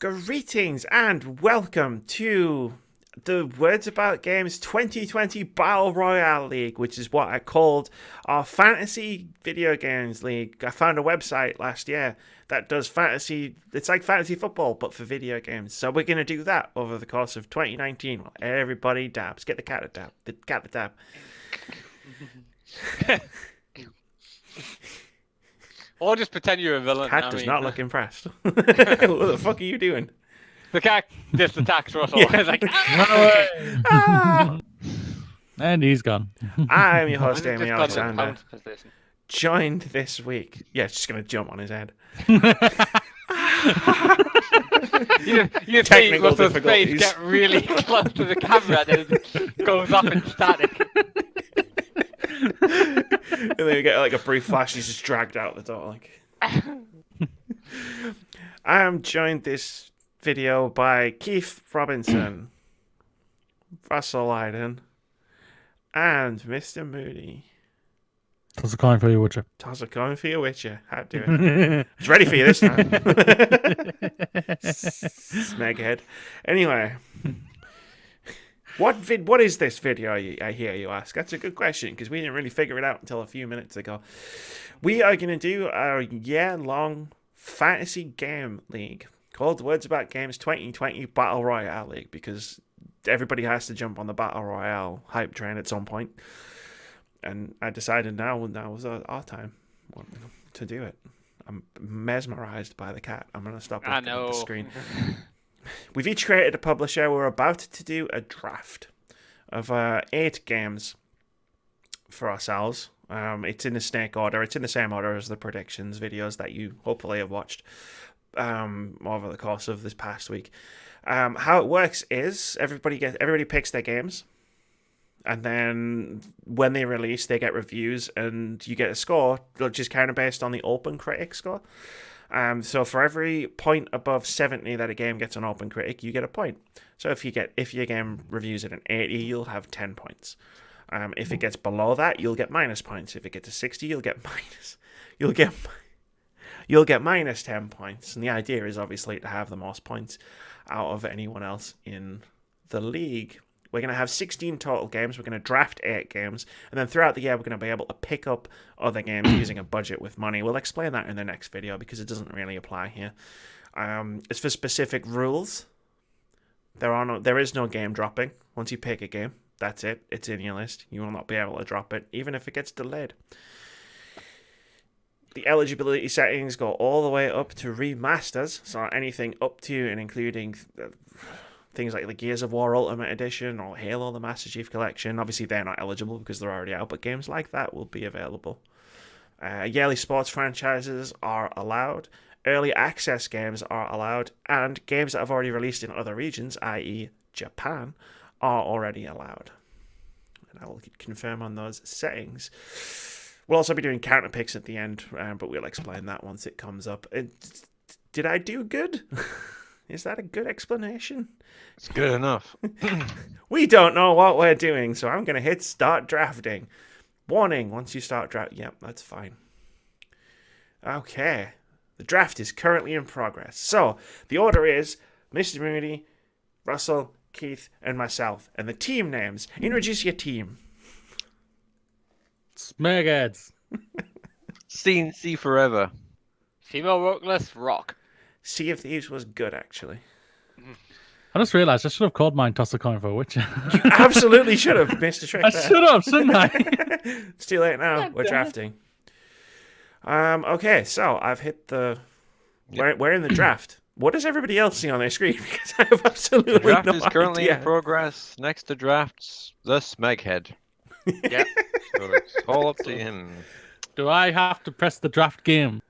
Greetings and welcome to the Words About Games 2020 Battle Royale League, which is what I called our fantasy video games league. I found a website last year that does fantasy. It's like fantasy football, but for video games. So we're going to do that over the course of 2019 while everybody dabs. Get the cat to dab. The cat to dab. Or just pretend you're a villain. Cat does not look impressed. What the fuck are you doing? The cat just attacks Russell. Yeah. It's like, Ah! And he's gone. I'm your host, Just Amy got the Alexander. pounce position. Joined this week. Yeah, it's just going to jump on his head. You see Technical Russell's difficulties. face get really close to the camera and it goes up in static. And then you get like a brief flash, he's just dragged out the door. Like, I am joined this video by Keith Robinson, Russell Lyden, and Mr. Moody. Toss a coin for you, Witcher. Toss a coin for your Witcher. How do it? It's ready for you this time. Smeghead. Anyway. What is this video, I hear you ask? That's a good question, because we didn't really figure it out until a few minutes ago. We are going to do a year-long fantasy game league called Words About Games 2020 Battle Royale League, because everybody has to jump on the Battle Royale hype train at some point. And I decided now was our time to do it. I'm mesmerized by the cat. I'm going to stop looking at the screen. We've each created a publisher. We're about to do a draft of 8 games for ourselves. It's in the snake order. It's in the same order as the predictions videos that you hopefully have watched over the course of this past week. How it works is everybody picks their games, and then when they release, they get reviews, and you get a score, which is kind of based on the Open Critic score. So for every point above 70 that a game gets on Open Critic, you get a point. So if your game reviews at an 80, you'll have 10 points. If it gets below that, you'll get minus points. If it gets to 60, you'll get minus 10 points. And the idea is obviously to have the most points out of anyone else in the league. We're going to have 16 total games. We're going to draft 8 games. And then throughout the year, we're going to be able to pick up other games using a budget with money. We'll explain that in the next video because it doesn't really apply here. As for specific rules, there is no game dropping. Once you pick a game, that's it. It's in your list. You will not be able to drop it, even if it gets delayed. The eligibility settings go all the way up to remasters. So anything up to and including things like the Gears of War Ultimate Edition or Halo the Master Chief Collection. Obviously, they're not eligible because they're already out, but games like that will be available. Yearly sports franchises are allowed. Early access games are allowed. And games that have already released in other regions, i.e. Japan, are already allowed. And I will confirm on those settings. We'll also be doing counter picks at the end, but we'll explain that once it comes up. Did I do good? Is that a good explanation? It's good enough. We don't know what we're doing, so I'm going to hit start drafting. Warning, once you start drafting. Yep, that's fine. Okay. The draft is currently in progress. So, the order is Mr. Moody, Russell, Keith, and myself. And the team names. Introduce your team. Smegheads. CNC forever. Female Rookless Rock. Sea of Thieves was good, actually. I just realised I should have called mine Toss a Coin for a Witcher. You absolutely should have missed a trick I there. should have, shouldn't I? It's too late now. We're drafting. Okay, so I've hit the... We're in the draft. What does everybody else see on their screen? Because I have absolutely The draft no is currently idea. in progress. Next to drafts, the Smeghead. Yeah. So it's all up to him. Do I have to press the draft game?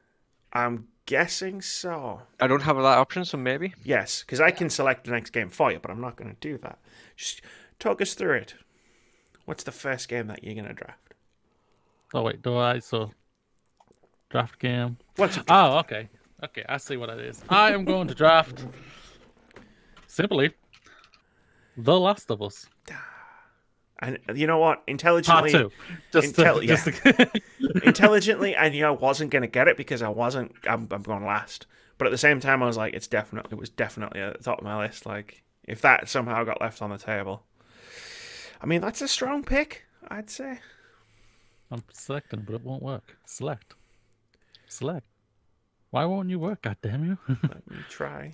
I'm guessing so. I don't have that option, so maybe. Yes, because I can select the next game for you, but I'm not going to do that. Just talk us through it. What's the first game that you're going to draft? Oh, wait, do I? So, draft game. What's it? Oh, okay. Okay, I see what it is. I am going to draft, simply, The Last of Us. And you know what? Part Intelligently, 2. Intelligently, I knew I wasn't going to get it because I'm going last. But at the same time, I was like, it was definitely at the top of my list. Like, if that somehow got left on the table, I mean, that's a strong pick, I'd say. I'm selecting, but it won't work. Select. Why won't you work? God damn you! Let me try.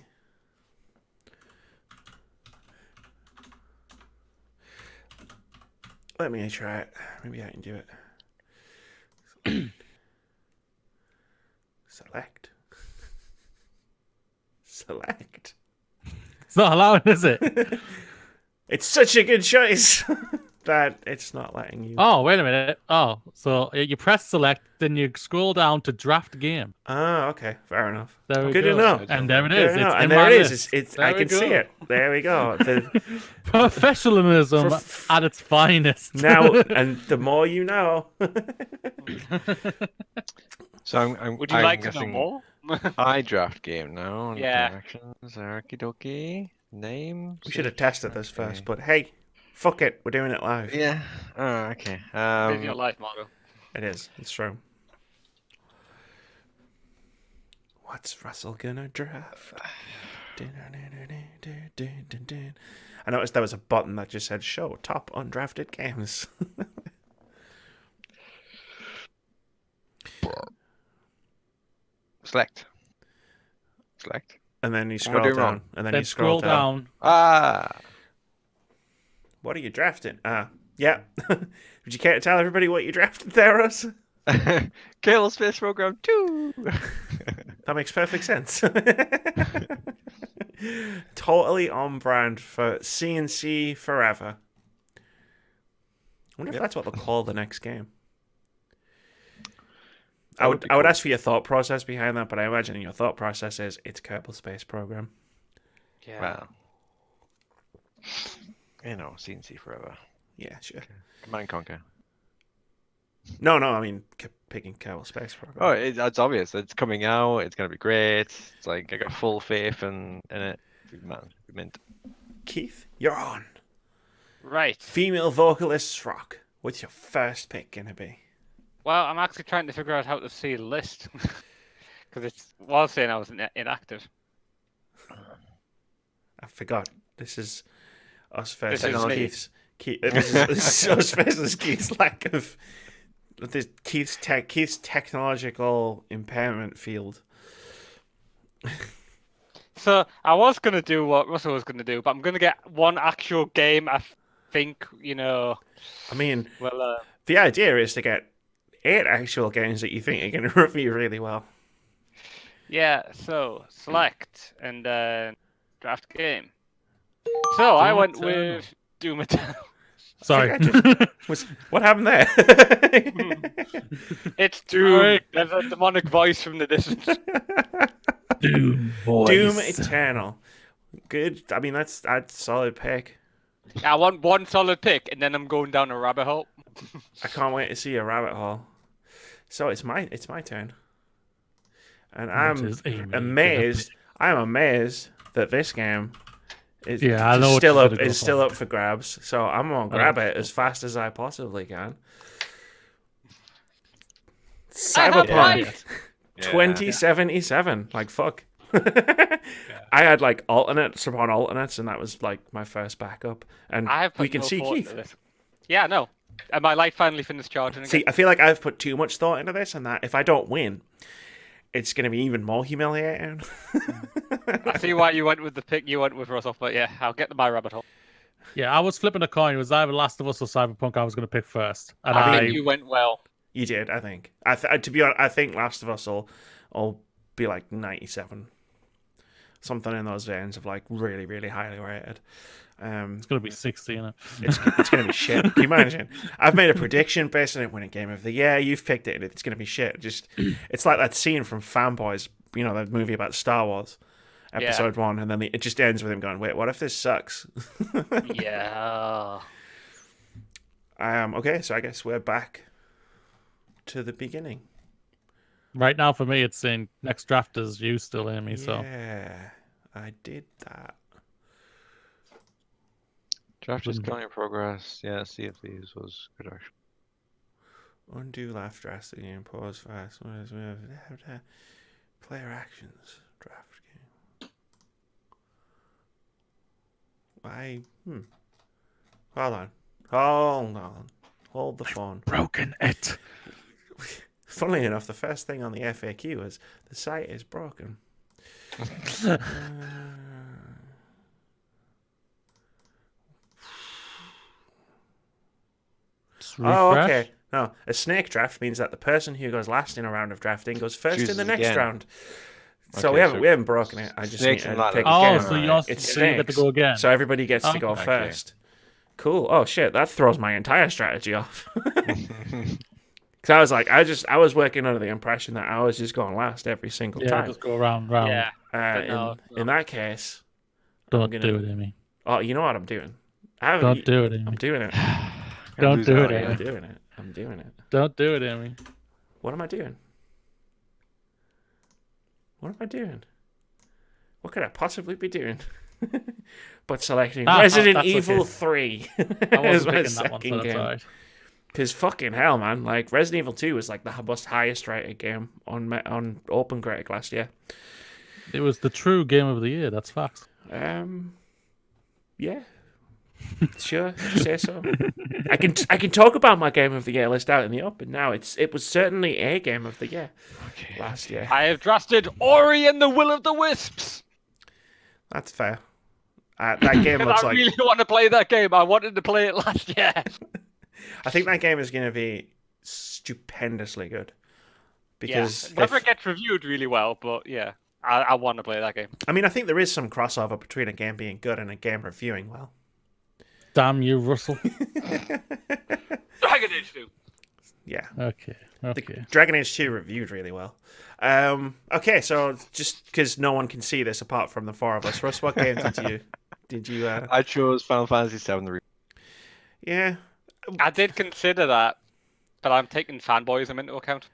Let me try it. Maybe I can do it. Select. Select. It's not allowing, is it? It's such a good choice that it's not letting you. Oh, wait a minute. Oh, so you press select, then you scroll down to draft game. Ah, okay, fair enough. There we Good go. to know. And there it Good is. to know. It's And in there my it is. list. It's There I we can see go. it. There we go. Professionalism at its finest. Now, and the more you know. So I'm Would you I'm like to know guessing more? I draft game now. And Yeah. Directions. Okie dokie. Name. We should have tested this first, but hey, fuck it. We're doing it live. Yeah. Oh, okay. Live your life motto. It is. It's true. What's Russell gonna draft? I noticed there was a button that just said show top undrafted games. Select. And then you What am I scroll doing down. wrong? And then Then you scroll down. down. Ah. What are you drafting? Yeah. Would you care to tell everybody what you drafted there, Russ? Kerbal Space Program 2. That makes perfect sense. Totally on brand for CNC forever. I wonder if that's what they'll call the next game. I would ask for your thought process behind that, but I imagine your thought process is it's Kerbal Space Program. Yeah. Well. You know, CNC forever. Yeah, sure. Command and Conquer. No, I mean picking Kerbal Space Program. Oh, it's obvious. It's coming out. It's gonna be great. It's like I got full faith in it. Man, mint. Keith, you're on. Right. Female vocalists rock. What's your first pick gonna be? Well, I'm actually trying to figure out how to see the list because it was saying I was inactive. I forgot. This is us versus is me. Keith's. This is us versus Keith's lack of Keith's technological impairment field. So I was gonna do what Russell was gonna do, but I'm gonna get one actual game. I think I mean, Well, the idea is to get 8 actual games that you think are going to review really well. yeah. So select and draft game. So I went Eternal. with Doom Eternal. Sorry. What happened there? It's Doom. There's a demonic voice from the distance. Doom voice. Doom Eternal. Good. I mean, that's a solid pick. I want one solid pick, and then I'm going down a rabbit hole. I can't wait to see a rabbit hole. So it's my turn, and I'm is Amy amazed. I'm amazed that this game is Yeah, I know what still you're up. gonna go Is for. still up for grabs. So I'm gonna grab it as fast as I possibly can. I have Cyberpunk life. 2077. Like fuck. I had like alternates upon alternates, and that was like my first backup. And I have put we can no see thought Keith. into this. Yeah, no. And my light finally finished charging again. See, I feel like I've put too much thought into this, and that if I don't win, it's going to be even more humiliating. I see why you went with the pick you went with, Russell, but yeah, I'll get to my rabbit hole. Yeah, I was flipping a coin. It was either Last of Us or Cyberpunk I was going to pick first. And I I think you went well. You did, I think. To be honest, I think Last of Us will be like 97, something in those veins of like really, really highly rated. It's going to be 60, innit? It's going to be shit. Can you imagine? I've made a prediction based on it winning Game of the Year. You've picked it, and it's going to be shit. It's like that scene from Fanboys, you know, that movie about Star Wars, Episode 1, and then it just ends with him going, "Wait, what if this sucks?" Yeah. Okay, so I guess we're back to the beginning. Right now, for me, it's saying next draft is you still, Amy. So Yeah, I did that. Draft is still in progress. Yeah, Sea of Thieves was good action. Undo laugh drastically and pause fast. Player actions. Draft game. Hold on. Hold on. Hold the phone. Broken it. Funnily enough, the first thing on the FAQ was the site is broken. Oh, Refresh. okay. No, a snake draft means that the person who goes last in a round of drafting goes first in Chooses the next again. round. So Okay, we haven't so we haven't broken it. I just need snakes to and ladders. pick Oh, again. so It's so you get to snakes. go again. So everybody gets to go Okay. first. Cool. Oh shit, that throws my entire strategy off. Because I was like, I was working under the impression that I was just going last every single Yeah, time. just go round. Yeah. In, no, in that case, Don't gonna- do it, Amy. oh, you know what I'm doing? I haven't. Don't do it, I'm Amy. doing it. Don't do it, I'm Amy. doing it. I'm doing it. Don't do it, Amy. What am I doing? What am I doing? What could I possibly be doing? But selecting Resident that's Evil okay. 3 I as wasn't my picking that one, so second that's game. alright. Because fucking hell, man. Like, Resident Evil 2 was like the most highest rated game on Open Critic last year. It was the true game of the year. That's facts. Yeah. Sure, if you say so. I can talk about my game of the year list out in the open now. It was certainly a game of the year last year. I have drafted Ori and the Will of the Wisps. That's fair. That game Because looks I like really want to play that game. I wanted to play it last year. I think that game is going to be stupendously good because yeah, never gets reviewed really well, but yeah, I want to play that game. I mean, I think there is some crossover between a game being good and a game reviewing well. Damn you, Russell. Dragon Age 2. Yeah. Okay. The Okay. Dragon Age 2 reviewed really well. Okay, so just because no one can see this apart from the four of us, Russ, what game did you? I chose Final Fantasy VII. Yeah, I did consider that, but I'm taking fanboyism into account.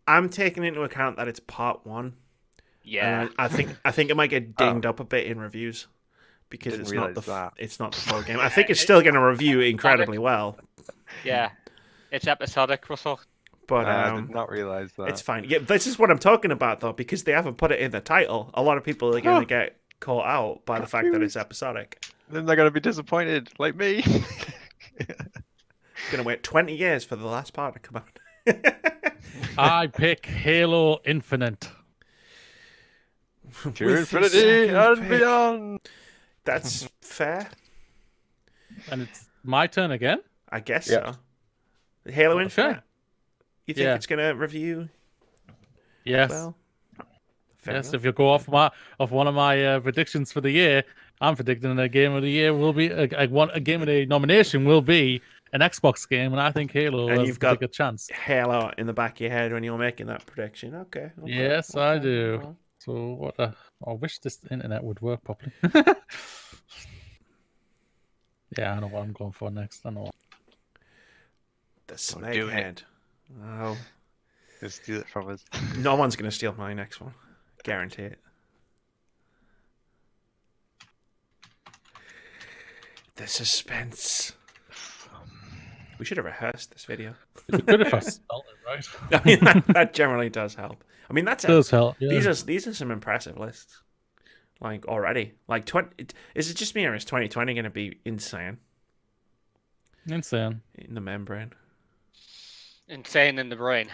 I'm taking into account that it's part one. Yeah. And I think it might get dinged up a bit in reviews because Didn't it's not the full game. I think it's still going to review incredibly well, Yeah. It's episodic, Russell. but I did not realize that. it's fine. Yeah, this is what I'm talking about though, because they haven't put it in the title. A lot of people are going to get caught out by the fact that it's episodic. Then they're gonna be disappointed, like me. Going to wait 20 years for the last part to come out. I pick Halo Infinite. To With the infinity second and pick. beyond. That's fair, And it's my turn again? I guess Yeah. so. Halo Okay. Infinite. You think Yeah. it's going to review Yes. well? Fair Yes, enough. if you go off one of my predictions for the year, I'm predicting the game of the year will be a game of the nomination will be an Xbox game, and I think Halo And has you've a got- good chance. Halo in the back of your head when you're making that prediction. Okay. Yes, I okay, do. okay. So I wish this internet would work properly. Yeah, I know what I'm going for next. I know. The Don't do it. snakehead. Oh, Just steal it from us. no one's going to steal my next one. Guarantee it. The suspense. We should have rehearsed this video. It'd be good if I spelled it right. I mean, that generally does help. I mean, that's It does help. Yeah. these are some impressive lists. Like already, like 20. Is it just me or is 2020 going to be insane Insane. in the membrane? Insane in the brain.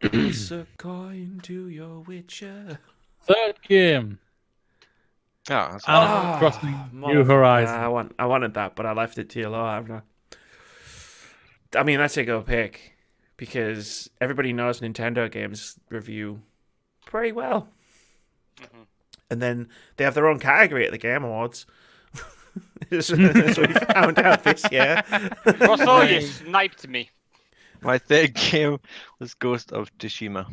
Toss a coin to your Witcher. Third game. Oh, that's Animal Crossing New motherfucker. Horizons. I wanted that, but I left it too low, haven't I mean, that's a go pick because everybody knows Nintendo games review pretty well. Mhm. And then they have their own category at the Game Awards. as we found out this year. Russell, you sniped me. my third game was Ghost of Tsushima.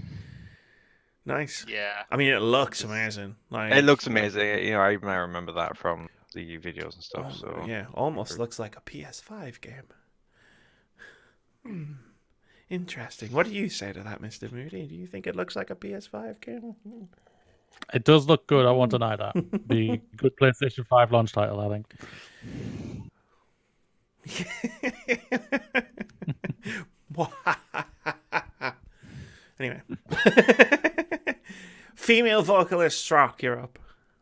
Nice. Yeah. I mean, it looks amazing. Like It looks amazing. You know, I remember that from the videos and stuff. oh, So yeah, almost looks like a PS5 game. Interesting. What do you say to that, Mr. Moody? Do you think it looks like a PS5 game? It does look good. I won't deny that. The good PlayStation 5 launch title, I think. Anyway. Female vocalist rock, you're up.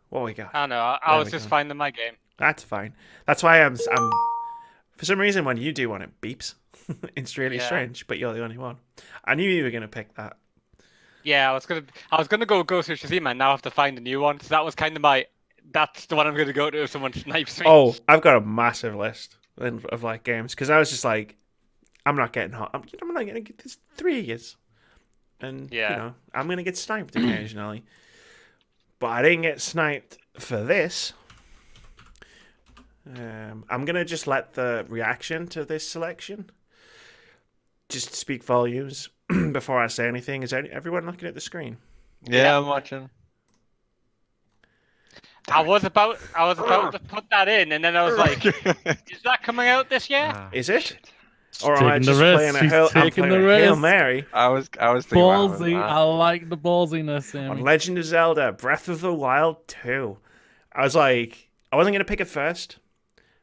What we got? I don't know. I There was we just go. finding my game. That's fine. That's why I'm. For some reason, when you do one, it beeps. It's really Yeah. strange, but you're the only one. I knew you were gonna pick that. Yeah, I was gonna go Ghost of Tsushima, and now I have to find a new one. So that was kind of that's the one I'm gonna go to if someone snipes me. Oh, I've got a massive list of like games because I was just like, I'm not getting hot. I'm not gonna get this 3 years, and Yeah. I'm gonna get sniped occasionally. But I didn't get sniped for this. I'm gonna just let the reaction to this selection just speak volumes before I say anything. Is everyone looking at the screen? Yeah, I'm watching. I was about to put that in, and then I was like, "Is that coming out this year?" Ah, Is it? shit. Or am I Taking the just risk. playing a He's Hail, I'm taking playing the a Hail risk. Mary I was thinking about Ballsy. that. I like the ballsiness, on Sammy. Legend of Zelda Breath of the Wild 2. I was like, I wasn't going to pick it first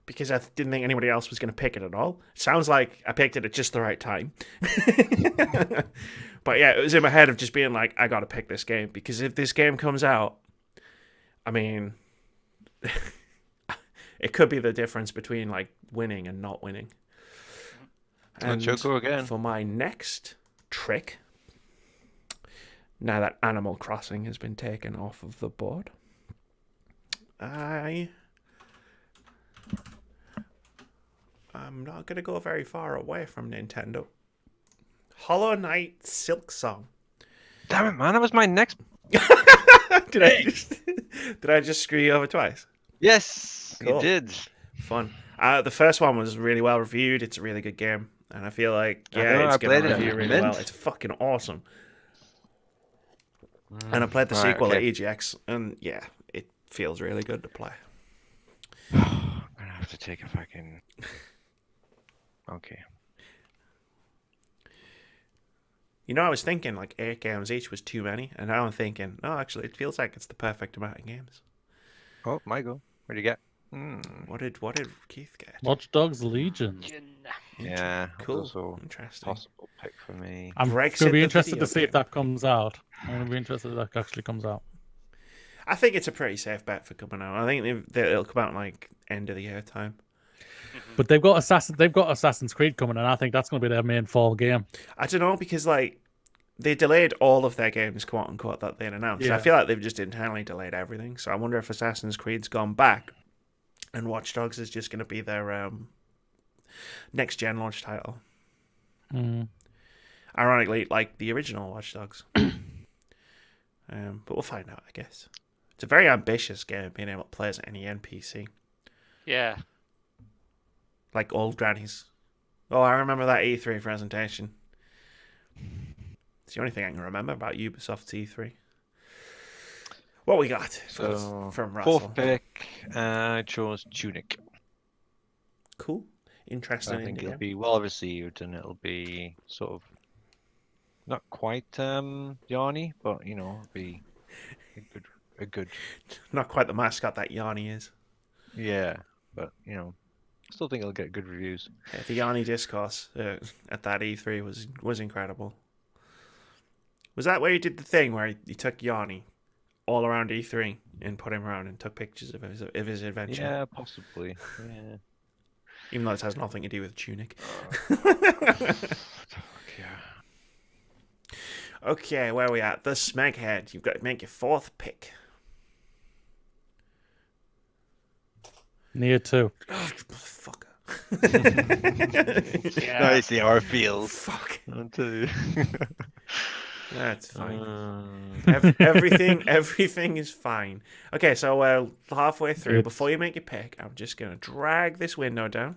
because I didn't think anybody else was going to pick it at all. Sounds like I picked it at just the right time. But yeah, it was in my head of just being like, I got to pick this game because if this game comes out, I mean, it could be the difference between like winning and not winning. And Choco again. For my next trick, now that Animal Crossing has been taken off of the board, I'm not going to go very far away from Nintendo. Hollow Knight Silksong. Damn it, man! That was my next. Did I just screw you over twice? Yes, Cool. you did. Fun. The first one was really well reviewed. It's a really good game, and I feel like I know, it's I going played to it. review really Mint. well. It's fucking awesome. And I played the Right, sequel okay. at EGX, and yeah, it feels really good to play. I'm gonna have to take a fucking. Okay. I was thinking like 8 games each was too many, and now I'm thinking, no, actually, it feels like it's the perfect amount of games. Oh, my go. What do you get? What did Keith get? Watch Dogs Legion. Yeah, Cool. Also Interesting. possible pick for me. I'm Brexit going to be the interested video to see if game. that comes out. I'm going to be interested if that actually comes out. I think it's a pretty safe bet for coming out. I think it'll come out in like end of the year time. But they've got Assassin's Creed coming, and I think that's going to be their main fall game. I don't know because like they delayed all of their games, quote unquote, that they'd announced. Yeah. I feel like they've just internally delayed everything. So I wonder if Assassin's Creed's gone back, and Watch Dogs is just going to be their next gen launch title. Mm. Ironically, like the original Watch Dogs. But we'll find out, I guess. It's a very ambitious game, being able to play as any NPC, Yeah. like old grannies. Oh, I remember that E3 presentation. It's the only thing I can remember about Ubisoft's E3. What we got So, from Russell? fourth pick, I chose Tunic. Cool. Interesting. I think indie it'll game. be well received and it'll be sort of not quite yarny, but it'll be a good Not quite the mascot that Yanni is. yeah, but still think it'll get good reviews. Yeah, the Yanni discourse at that E3 was incredible. Was that where he did the thing where he took Yanni all around E3 and put him around and took pictures of his adventure? Yeah, possibly. Yeah. Even though this has nothing to do with Tunic. Fuck yeah. Okay, where are we at? The Smeghead. You've got to make your fourth pick. Near 2. Oh, fucker. Yeah. Now you see how it feels. Fuck. I'll tell you. That's fine. Uh, Everything is fine. Okay, so we're halfway through. It's- Before you make your pick, I'm just going to drag this window down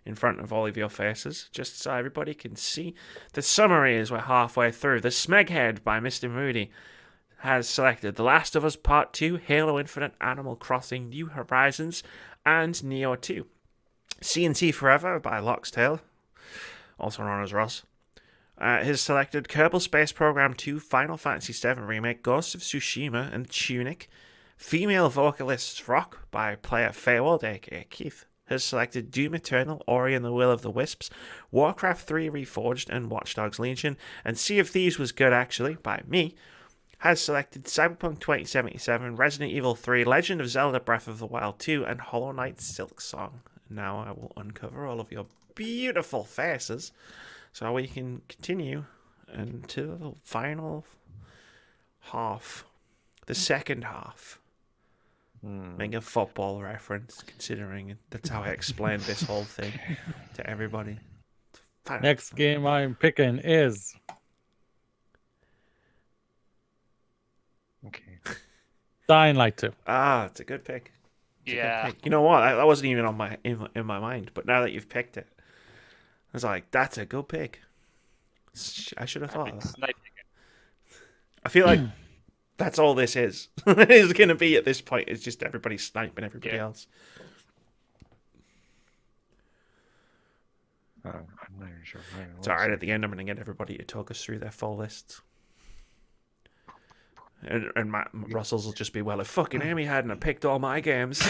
in front of all of your faces, just so everybody can see. The summary is we're halfway through. The Smeghead by Mr. Moody has selected The Last of Us Part 2, Halo Infinite, Animal Crossing, New Horizons, and Neo 2. CNC Forever by Loxtail, also known as Ross, has selected Kerbal Space Program 2, Final Fantasy VII Remake, Ghost of Tsushima, and Tunic. Female Vocalists Rock by player Feywild, aka Keith, has selected Doom Eternal, Ori and the Will of the Wisps, Warcraft 3 Reforged, and Watch Dogs Legion. And Sea of Thieves was good, actually, by me, has selected Cyberpunk 2077, Resident Evil 3, Legend of Zelda Breath of the Wild 2, and Hollow Knight Silk Song. Now I will uncover all of your beautiful faces so we can continue into the final half, the second half. Make a football reference, considering that's how I explained this whole thing to everybody. Next game I'm picking is Okay. Dying Light 2. Ah, it's a good pick. It's a good Yeah. pick. You know what? That wasn't even on my in my mind, but now that you've picked it, I was like, that's a good pick. I should have thought of that. Snipe I feel like that's all this is. It's going to be at this point. It's just everybody sniping everybody Yeah. else. I'm not even sure. Hang on, It's one alright. At sec. the end, I'm going to get everybody to talk us through their full lists. And Matt Russell's will just be, well, if fucking Amy hadn't have picked all my games.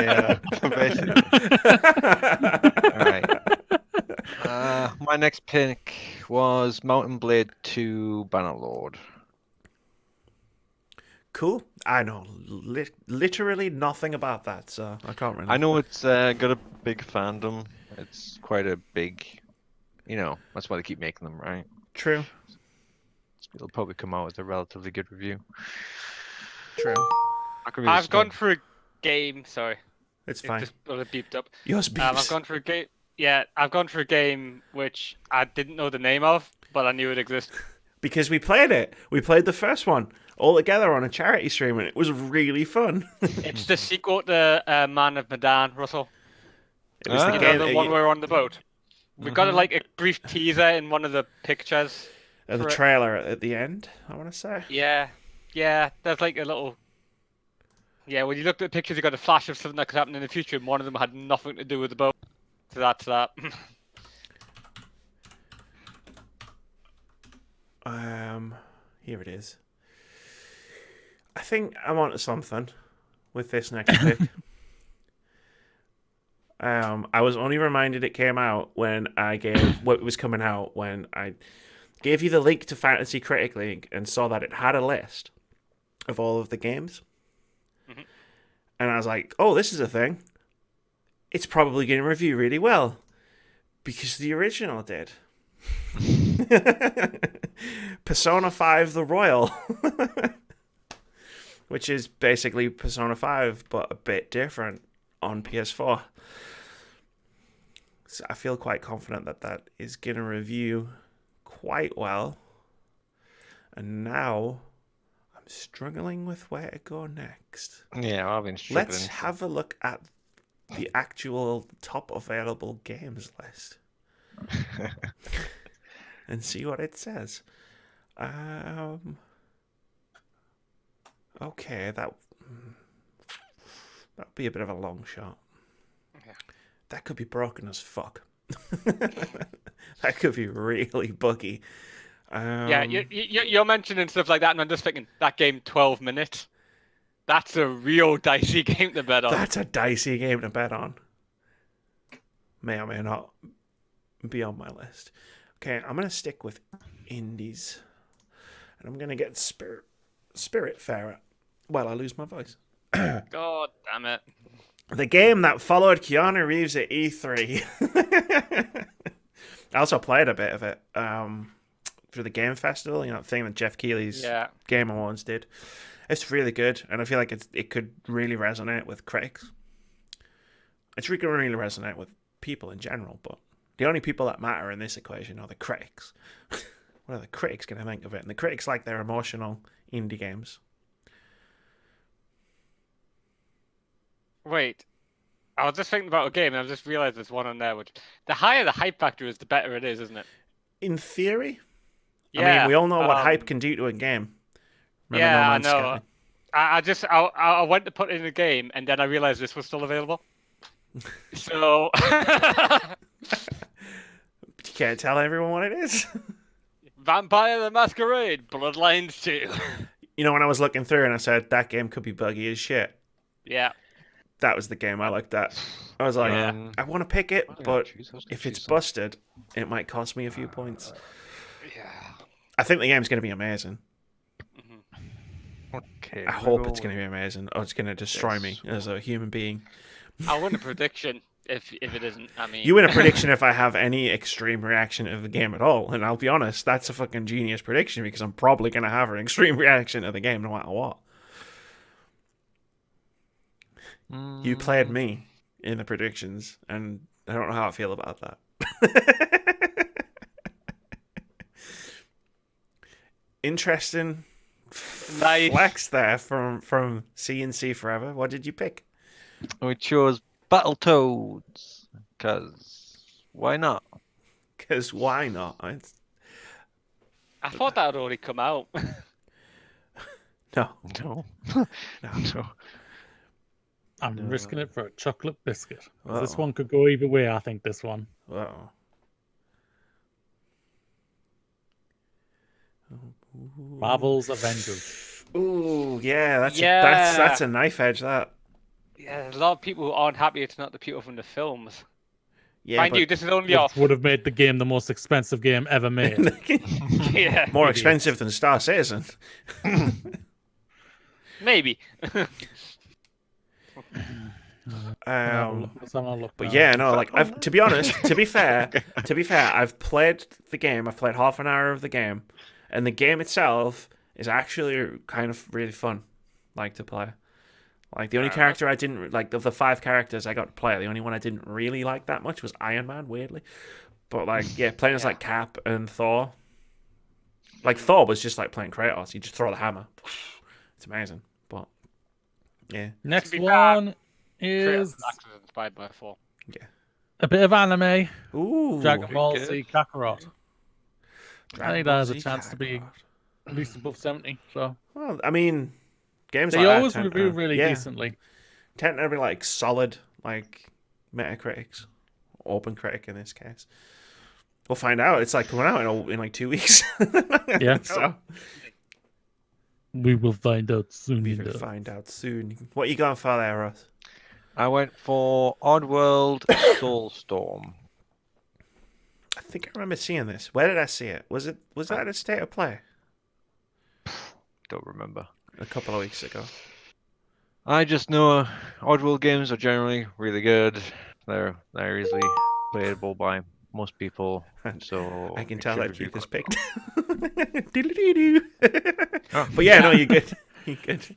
Yeah, basically. All right. My next pick was Mountain Blade 2 Bannerlord. Cool. I know literally nothing about that, so I can't really. I know it's got a big fandom. It's quite a big, that's why they keep making them, right? True. It'll probably come out as a relatively good review. True. I could really I've gone skip. through a game. Sorry, It's it fine. just beeped up. Yours I've beeps. gone through a game. Yeah, I've gone through a game which I didn't know the name of, but I knew it existed. Because we played it. We played the first one all together on a charity stream, and it was really fun. It's the sequel to Man of Medan, Russell. It was Ah. the You game. know, the one where we're on the boat. We got Mhm. like a brief teaser in one of the pictures. The for it. trailer at the end, I want to say. Yeah, there's like a little. Yeah, when you looked at the pictures, you got a flash of something that could happen in the future, and one of them had nothing to do with the boat. So that's that. Here it is. I think I'm onto something with this next pick. I was only reminded it came out when I gave what was coming out when I gave you the link to Fantasy Critic League and saw that it had a list of all of the games. Mhm. And I was like, oh, this is a thing. It's probably going to review really well because the original did. Persona 5 The Royal, which is basically Persona 5 but a bit different on PS4. So I feel quite confident that that is going to review quite well. And now I'm struggling with where to go next. Yeah, I've been struggling. Let's have a look at the actual top available games list and see what it says. Okay, that'd be a bit of a long shot. Yeah. That could be broken as fuck. That could be really buggy. Yeah, you're mentioning stuff like that, and I'm just thinking that game 12 minutes. That's a real dicey game to bet on. That's a dicey game to bet on. May or may not be on my list. Okay, I'm gonna stick with indies, and I'm gonna get Spiritfarer. Well, I lose my voice. God damn it! The game that followed Keanu Reeves at E3. I also played a bit of it for the Game Festival, the thing that Jeff Keighley's Yeah, Game Awards did. It's really good, and I feel like it could really resonate with critics. It's really going to really resonate with people in general, but the only people that matter in this equation are the critics. What are the critics going to think of it? And the critics like their emotional indie games. wait. I was just thinking about a game, and I just realised there's one on there. Which the higher the hype factor is, the better it is, isn't it? In theory, Yeah. I mean, we all know what hype um, can do to a game. Remember Yeah, No I Man's know. Sky? I went to put it in the game, and then I realised this was still available. So. But you can't tell everyone what it is. Vampire the Masquerade, Bloodlines 2. When I was looking through and I said that game could be buggy as shit, Yeah. that was the game I looked at. I was like, Yeah. I want to pick it, What did I but choose? I was gonna if it's choose something. busted, it might cost me a few points. Yeah. I think the game's going to be amazing. Okay. I hope it's going to be amazing. Or it's going to destroy me as a human being. I'll win a prediction if it isn't. I mean, You win a prediction if I have any extreme reaction of the game at all. And I'll be honest, that's a fucking genius prediction because I'm probably going to have an extreme reaction to the game no matter what. You played me in the predictions, and I don't know how I feel about that. Interesting Nice. flex there from CNC Forever. What did you pick? We chose Battletoads because why not? Because why not? I thought that had already come out. No. No. No. No. I'm No. risking it for a chocolate biscuit. 'Cause This Uh-oh. one could go either way, I think, this one. Uh-oh. Marvel's Avengers. Ooh, yeah, that's Yeah. that's a knife edge. That Yeah, there's a lot of people who aren't happy it's not the people from the films. yeah, Mind but you, this is only Which off. would have made the game the most expensive game ever made. Yeah, more Idiots. expensive than Star Citizen. maybe. Let's have a look But now. yeah, no, like to be honest, to be fair, I've played the game. I've played half an hour of the game, and the game itself is actually kind of really fun, like to play. Like the only character I didn't like of the 5 characters I got to play, the only one I didn't really like that much was Iron Man, weirdly. But like, yeah, playing as like Cap and Thor. Like Thor was just like playing Kratos. You just throw the hammer. It's amazing. But yeah, Next To be fair, one is Actually inspired by 4. a bit of anime. ooh, Dragon Ball good. Z Kakarot. Dragon think Ball that has a Z chance to be- Kakarot. At least above 70. So Well, I mean, games they like that always tend review to- really yeah, decently. tend to be like solid, like Metacritics, Open Critic in this case. We'll find out. It's like coming out in like 2 weeks. Yeah. So We will find out soon. we will find out soon. What you going for there, Ross? I went for Oddworld Soulstorm. I think I remember seeing this. Where did I see it? Was that a State of Play Don't remember. a couple of weeks ago? I just know Oddworld games are generally really good. They're easily playable by most people. So I can it tell should that be Keith has quite picked. Doodle-doo-doo. Oh. But yeah, no, you're good. You're good.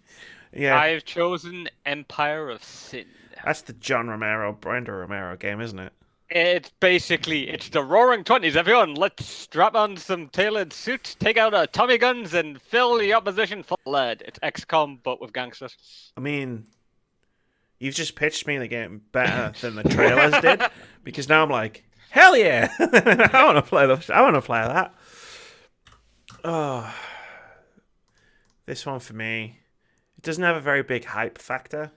Yeah, I've chosen Empire of Sin. that's the John Romero, Brenda Romero game, isn't it? It's the Roaring Twenties, everyone. Let's strap on some tailored suits, take out our Tommy guns, and fill the opposition full of lead. It's XCOM, but with gangsters. I mean, you've just pitched me the game better than the trailers did, because now I'm like, hell yeah, I want to play this. I want to play that. Oh, this one for me. It doesn't have a very big hype factor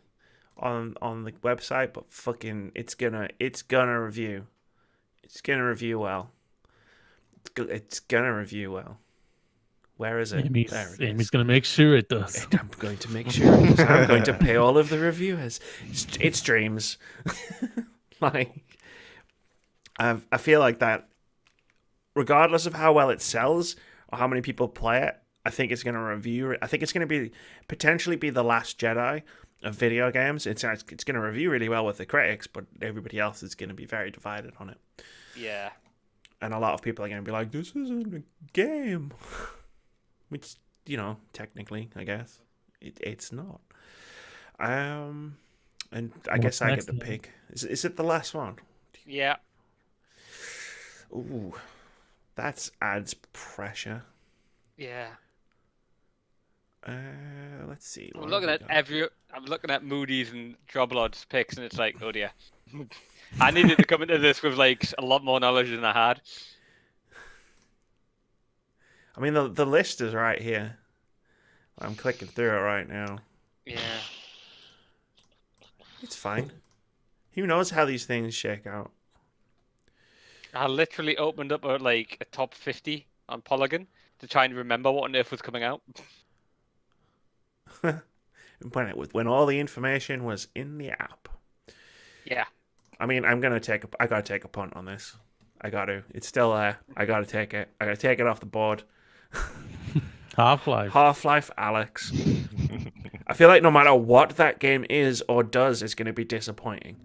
on the website, but fucking, it's gonna review. It's gonna review well. It's gonna review well. Where is it? Amy's, There it Amy's is. going to make sure it does. I'm going to make sure because I'm going to pay all of the reviewers. It's dreams. Like, I feel like that, regardless of how well it sells or how many people play it, I think it's going to review. I think it's going to be potentially be the last Jedi of video games. It's going to review really well with the critics, but everybody else is going to be very divided on it. Yeah. And a lot of people are going to be like, "This isn't a game," which, you know, technically, I guess it's not. And I guess What's I get next to then? pick. Is it the last one? Yeah. Ooh, that adds pressure. Yeah. Let's see. I'm what looking have at we got? I'm looking at Moody's and Droblod's picks, and it's like, oh dear. I needed to come into this with like a lot more knowledge than I had. I mean, the list is right here. I'm clicking through it right now. Yeah. It's fine. Who knows how these things shake out? I literally opened up a top 50 on Polygon to try and remember what on earth was coming out. When all the information was in the app. Yeah. I mean, I gotta take a punt on this. I got to. It's still there. I gotta take it. I gotta take it off the board. Half-Life. Half-Life Alex. I feel like no matter what that game is or does, it's going to be disappointing.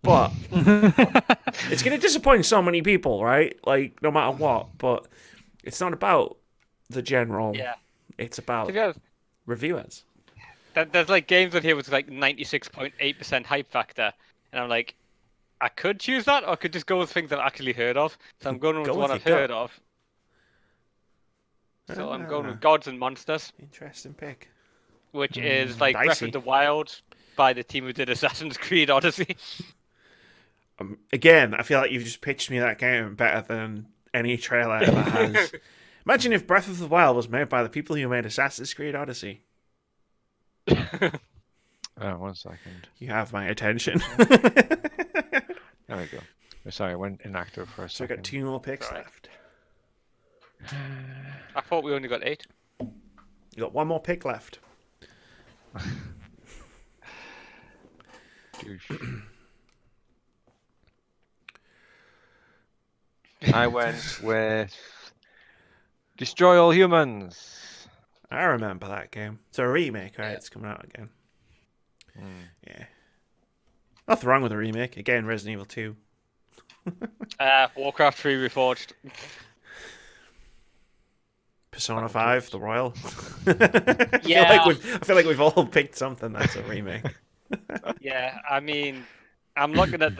But it's going to disappoint so many people, right? Like, no matter what. But it's not about the general. Yeah. It's To about be honest, reviewers. there's like games on here with like 96.8% hype factor, and I'm like, I could choose that, or I could just go with things I've actually heard of. So I'm going with Go one with I've your heard gut. of. So I'm going Ah. with Gods and Monsters, Interesting pick. which is like Breath Dicey. of the Wild by the team who did Assassin's Creed Odyssey. Again, I feel like you've just pitched me that game better than any trailer ever has. Imagine if Breath of the Wild was made by the people who made Assassin's Creed Odyssey. Oh, 1 second. You have my attention. There we go. Oh, sorry, I went inactive for a So we've second. got 2 more picks Alright. left. I thought we only got 8. You got 1 more pick left. Douche. I went with Destroy All Humans. I remember that game. It's a remake, right? Yeah. It's coming out again. Hmm. Yeah. Nothing wrong with a remake. Again, Resident Evil 2. Warcraft 3 Reforged. Persona Oh, 5, The Royal. Yeah. I feel like we've all picked something that's a remake. Yeah, I mean, I'm looking at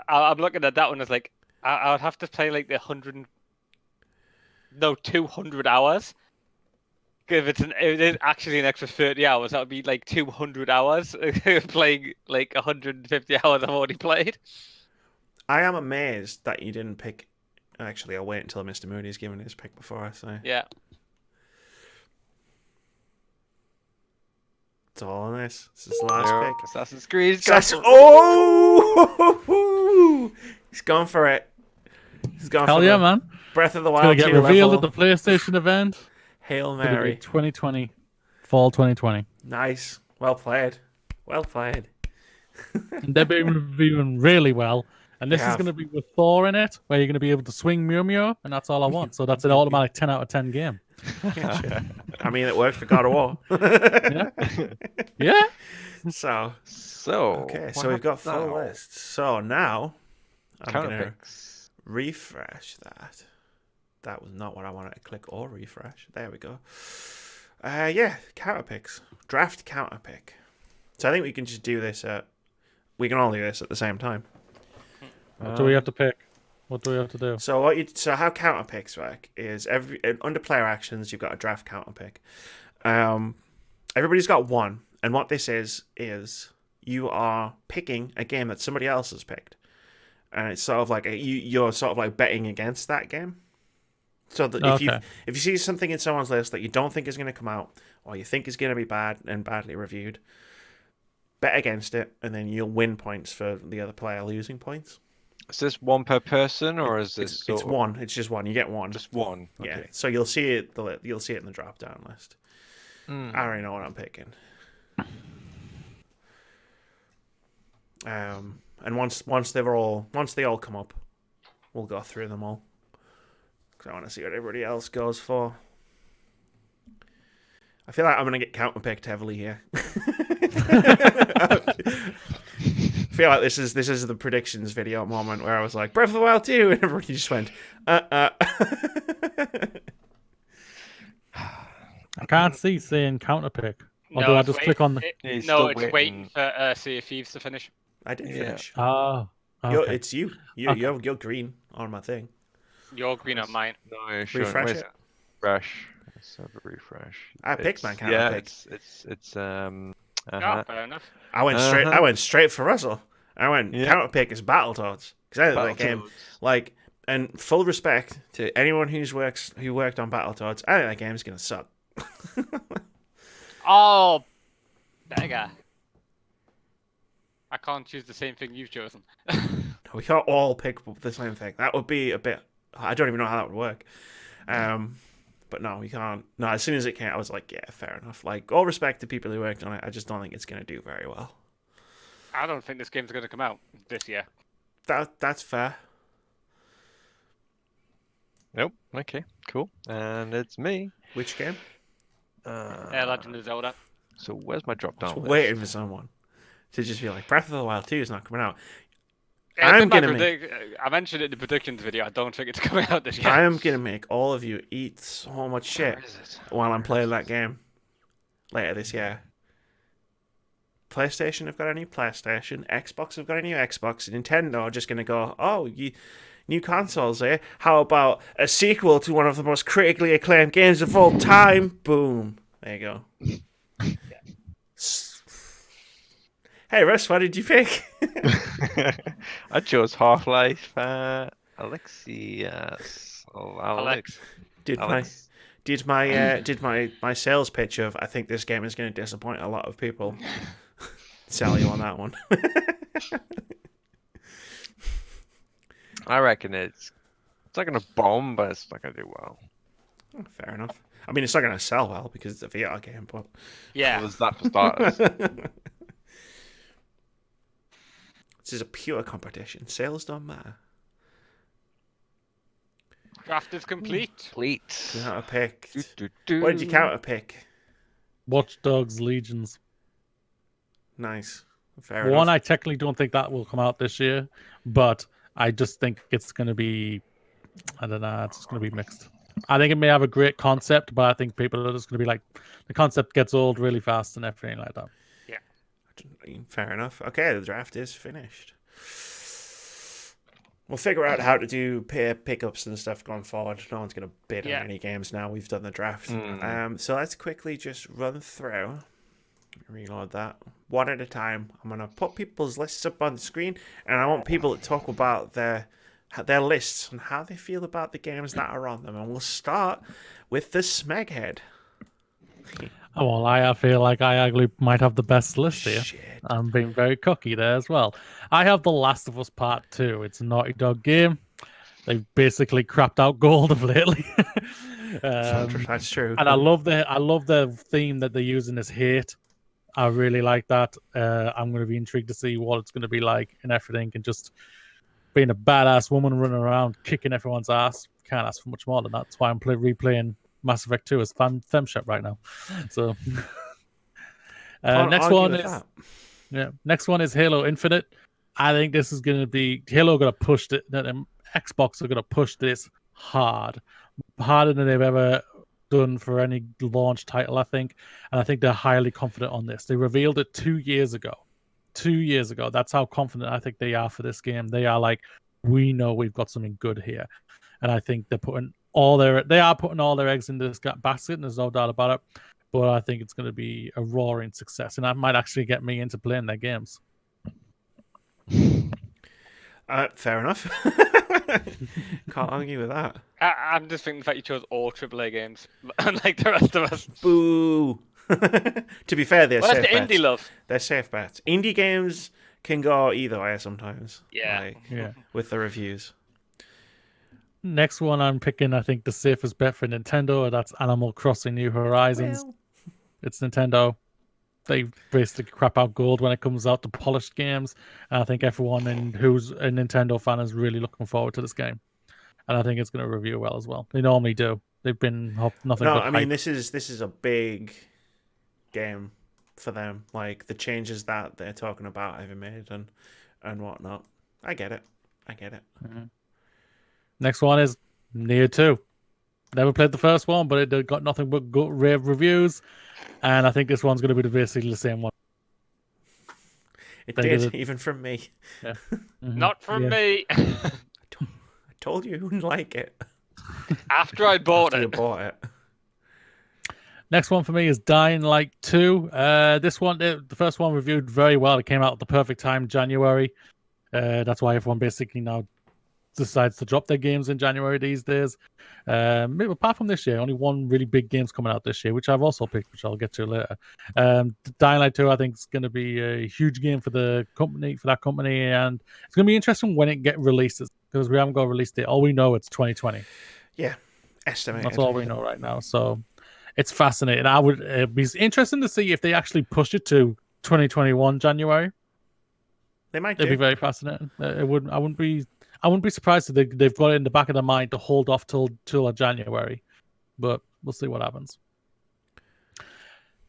I'm looking at that one as like I would have to play like the 200 hours. If it is actually an extra 30 hours, that would be like 200 hours playing like 150 hours I've already played. I am amazed that you didn't pick. Actually, I'll wait until Mr. Moody's given his pick before I say. Yeah. It's all on this. This is the last There, pick. Assassin's Creed. Oh! He's gone for it. He's gone Hell for yeah, the man. Breath of the It's gonna Wild get 2 revealed level. at the PlayStation event. Hail It's gonna be Mary. 2020, fall 2020. Nice. Well played. Well played. And they're being reviewing really well. And this They is have. going to be with Thor in it, where you're going to be able to swing Mew Mew, and that's all I want. So that's an automatic 10 out of 10 game. I mean, it worked for God of War. Yeah. Yeah. So, So, okay, what so we've got happens full now? lists. So now, I'm Counter going to picks. refresh that. That was not what I wanted to click or refresh. There we go. Yeah, counter picks. Draft counter pick. So I think we can just do this we can all do this at the same time. What do we have to pick? What do we have to do? So how counter picks work is under player actions you've got a draft counter pick. Everybody's got one, and what this is you are picking a game that somebody else has picked, and it's sort of like you're sort of like betting against that game. So that if Okay. you see something in someone's list that you don't think is going to come out, or you think is going to be bad and badly reviewed, bet against it, and then you'll win points for the other player losing points. Is this one per person, or is this It's sort of one. It's just one. You get one. just one? Yeah. Okay. So you'll see it. You'll see it in the drop down list. Mm. I already know what I'm picking. And once they all come up, we'll go through them all. Because I want to see what everybody else goes for. I feel like I'm gonna get counter picked heavily here. I feel like this is the predictions video moment where I was like Breath of the Wild 2 and everybody just went I can't see saying counter pick. Or do I it's just wait- click on the. He's No, still it's waiting for Sea of Thieves to finish. I did Yeah. finish. Oh. Okay. It's you. Okay. You're green on my thing. You're green on mine. No, you're showing- Refresh where's it. Refresh. Let's have a refresh. I picked my counter Yeah, pick. it's Oh, fair enough. I went straight. I went straight for Russell. I went Yeah. counter pick is Battletoads because I think that game Battletoads. like. And full respect to anyone who worked on Battletoads. I think that game's gonna suck. Oh, beggar. I can't choose the same thing you've chosen. We can't all pick the same thing. That would be a bit. I don't even know how that would work. But no, we can't. No, as soon as it came, I was like, yeah, fair enough. Like, all respect to people who worked on it. I just don't think it's going to do very well. I don't think this game's going to come out this year. That's fair. Nope. Okay. Cool. And it's me. Which game? Legend of Zelda. So where's my drop Just down waiting for list? someone to just be like, Breath of the Wild 2 is not coming out. Yeah, it's I'm in my gonna make. I mentioned it in the predictions video. I don't think it's coming out this year. I am gonna make all of you eat so much shit Where is it? while I'm playing that game later this year. PlayStation have got a new PlayStation. Xbox have got a new Xbox. Nintendo are just gonna go, oh, new consoles, eh? How about a sequel to one of the most critically acclaimed games of all time? Boom. There you go. Hey, Russ, what did you pick? I chose Half-Life. Alexios. Oh, Alex. Did Alex. my sales pitch of I think this game is going to disappoint a lot of people sell you on that one? I reckon it's not gonna bomb, but it's not gonna do well. Fair enough. I mean, it's not going to sell well because it's a VR game, but Yeah. Well, there's that for starters. this is a pure competition. Sales don't matter. Draft is complete. Complete. Counter picked. Do. What did you counter pick? Watch Dogs Legions. Nice. Fair One, enough. I technically don't think that will come out this year, but I just think it's going to be, I don't know, it's going to be mixed. I think it may have a great concept, but I think people are just going to be like, the concept gets old really fast and everything like that. Fair enough. Okay, the draft is finished. We'll figure out how to do pickups and stuff going forward. No one's going to bid Yeah. on any games now. We've done the draft. Mm. So let's quickly just run through. Reload that one at a time. I'm going to put people's lists up on the screen, and I want people to talk about their lists and how they feel about the games that are on them. And we'll start with the Smeghead. Oh, well, I feel like I actually might have the best list here. Shit. I'm being very cocky there as well. I have The Last of Us Part 2. It's a Naughty Dog game. They've basically crapped out gold of lately. That's true. And I love the theme that they're using as hate. I really like that. I'm going to be intrigued to see what it's going to be like and everything, and just being a badass woman running around kicking everyone's ass. Can't ask for much more than that. That's why I'm replaying Mass Effect 2 as Femshep right now. So Can't next argue one with is that. next one is Halo Infinite. I think this is going to be Halo going to push it. Xbox are going to push this harder than they've ever done for any launch title, I think. And I think they're highly confident on this. They revealed it 2 years ago. 2 years ago. That's how confident I think they are for this game. They are like, we know we've got something good here. And I think they're putting all their eggs in this basket, and there's no doubt about it. But I think it's going to be a roaring success, and that might actually get me into playing their games. Fair enough. Can't argue with that. I'm just thinking the fact you chose all AAA games, unlike the rest of us. Boo. To be fair, they're Well, that's safe the bets. indie love. They're safe bets. Indie games can go either way sometimes. Yeah. Like, Yeah. with the reviews. Next one I'm picking, I think the safest bet for Nintendo, that's Animal Crossing New Horizons. Well, It's Nintendo. They basically crap out gold when it comes out to polished games. And I think everyone who's a Nintendo fan is really looking forward to this game. And I think it's going to review well as well. They normally do. They've been nothing no, but I mean hype. this is a big game for them. Like the changes that they're talking about having made and whatnot. I get it. Next one is Nier 2. Never played the first one, but it got nothing but good rave reviews. And I think this one's going to be basically the same one. It They did, did it. even from me. Not from Yeah. me. I told you wouldn't like it. After I bought After you it. bought it. Next one for me is Dying Light 2. This one, the first one reviewed very well. It came out at the perfect time, January. That's why everyone basically now decides to drop their games in January these days. Maybe apart from this year, only one really big game's coming out this year, which I've also picked, which I'll get to later. Dying Light 2, I think, is going to be a huge game for that company, and it's going to be interesting when it releases, because we haven't got a release date. All we know, it's 2020. Yeah. Estimated. That's all we know right now. So it's fascinating. It'd be interesting to see if they actually push it to 2021 January. They might It'd be do. very fascinating. I I wouldn't be surprised if they've got it in the back of their mind to hold off till January, but we'll see what happens.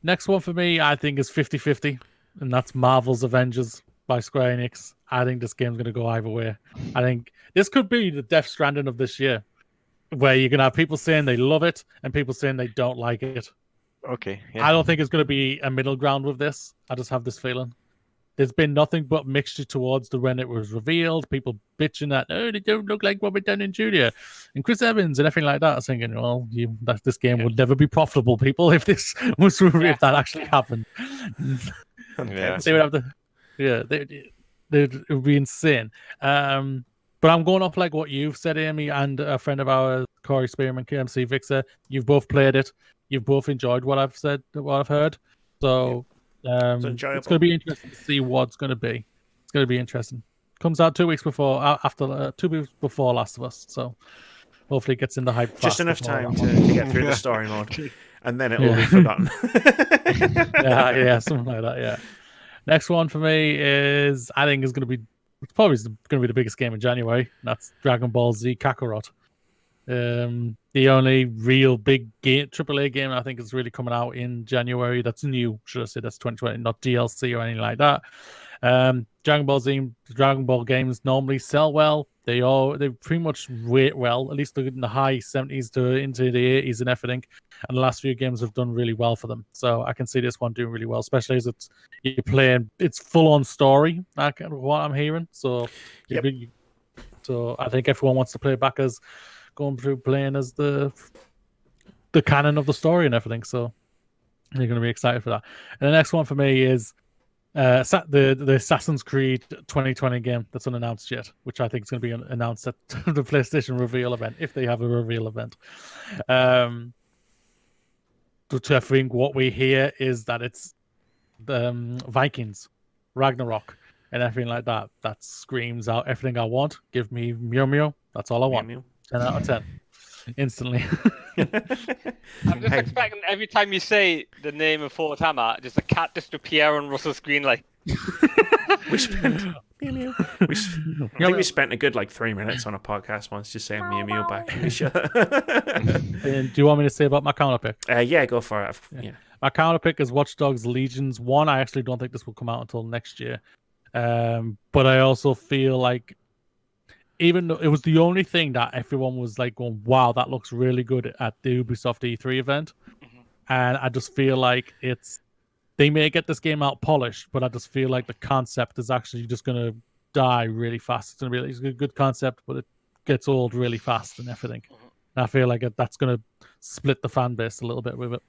Next one for me, I think, is 50-50, and that's Marvel's Avengers by Square Enix. I think this game's going to go either way. I think this could be the Death Stranding of this year, where you're going to have people saying they love it and people saying they don't like it. Okay. Yeah. I don't think it's going to be a middle ground with this. I just have this feeling. There's been nothing but mixture towards when it was revealed. People bitching that, oh, they don't look like Robert Downey Jr. and Chris Evans and everything like that. I was thinking, well, this game would never be profitable, people, if this was if that actually happened. Yeah. They would have to, it would be insane. But I'm going off like what you've said, Amy, and a friend of ours, Corey Spearman, KMC Vixer. You've both played it. You've both enjoyed what I've said, what I've heard. So. It's going to be interesting to see what's going to be. It's going to be interesting. Comes out 2 weeks before, after 2 weeks before Last of Us, so hopefully it gets in the hype. Just enough time to get through the story mode, and then it will be forgotten. yeah, something like that. Yeah. Next one for me is I think is going to be going to be the biggest game in January. And that's Dragon Ball Z Kakarot. The only real big game, AAA game I think is really coming out in January. That's new, should I say? That's 2020, not DLC or anything like that. Dragon Ball games normally sell well. They pretty much rate well, at least in the high 70s to into the 80s and everything. And the last few games have done really well for them. So I can see this one doing really well, especially as you're playing. It's full on story, like what I'm hearing. So, so I think everyone wants to play back as going through playing as the canon of the story and everything, so you're going to be excited for that. And the next one for me is the Assassin's Creed 2020 game that's unannounced yet, which I think is going to be announced at the PlayStation reveal event, if they have a reveal event. I think what we hear is that it's Vikings, Ragnarok, and everything like that. That screams out everything I want. Give me Mew Mew. That's all I want. Mew Mew. 10 out of 10. Instantly. I'm just expecting every time you say the name of Fort Hammer, just a cat just appear on Russell's screen like. We spent I think we spent a good 3 minutes on a podcast once just saying Mew Mew back to each other. Do you want me to say about my counter pick? Yeah, go for it. Yeah. My counter pick is Watch Dogs Legions 1. I actually don't think this will come out until next year. But I also feel like even though it was the only thing that everyone was like going, wow, that looks really good at the Ubisoft E3 event. Mm-hmm. And I just feel like they may get this game out polished, but I just feel like the concept is actually just going to die really fast. It's going to be it's a good concept, but it gets old really fast and everything. Mm-hmm. And I feel like that's going to split the fan base a little bit with it.